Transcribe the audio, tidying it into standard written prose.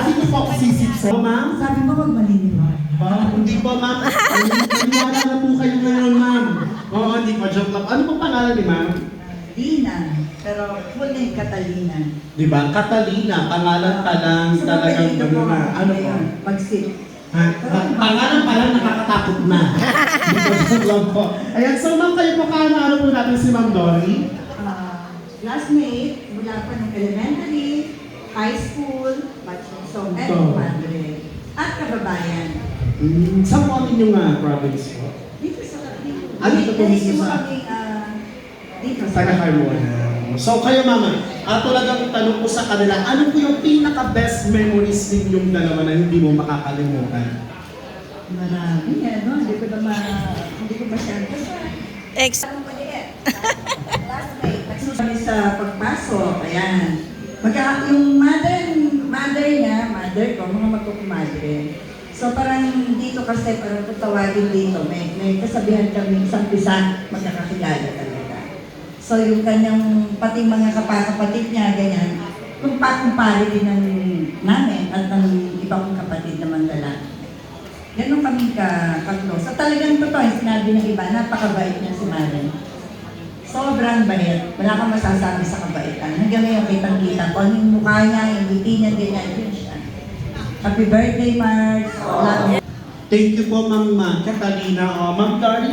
Dito po ako sisipso. Ma'am? Sabi mo, wag maliliwan. Hindi po, ma'am. Nangyala na po kayo ngayon, ma'am. Oo, hindi po. Joke lang. Ano po pangalan ni ma'am? Dina, pero full name Catalina. Di ba? Catalina, pangalan pa lang talagang ito ano na. Ano po? Mag-sip. Pangalan pa lang nakakatakot na. Joke lang po. Ayan, so ma'am, kayo po ano po natin si Ma'am Dory? Classmate, mula pa ng elementary, high school, so Ito. madre. At kababayan. Saan po ang inyong province po? Dito sa dito. Dito po mismo sa... Dito sa Taga Carmona. So kayo mama, talagang tanong ko sa kanila, ano po yung pinaka-best memories ninyong dalawa na hindi mo makakalimutan? Marami yan, no? Hindi ko masyado sa... Anong maliit? Classmate, nagsusunod sa pagpasok, ayan. Yung mother niya, mother ko, mga magkukumadre. So parang dito kasi, parang tutawagin dito, may kasabihan kami isang bisa magkakakilala talaga. So yung kanyang, pati mga kapatid niya, ganyan, kumpare din ng namin at ng ibang kapatid naman lalaki. Ganun kami ka-close. At talagang totoo, sinabi ng iba, napakabait niya si Maren. Sobrang bait. Wala kang masasabi sa kabaitan. Hanggang ngayon, kitang-kita ko. Yung mukha niya, yung ngiti niya, ganyan din siya. Happy birthday, Mark. Thank you po, Ma'am Catalina. Ma'am Dory.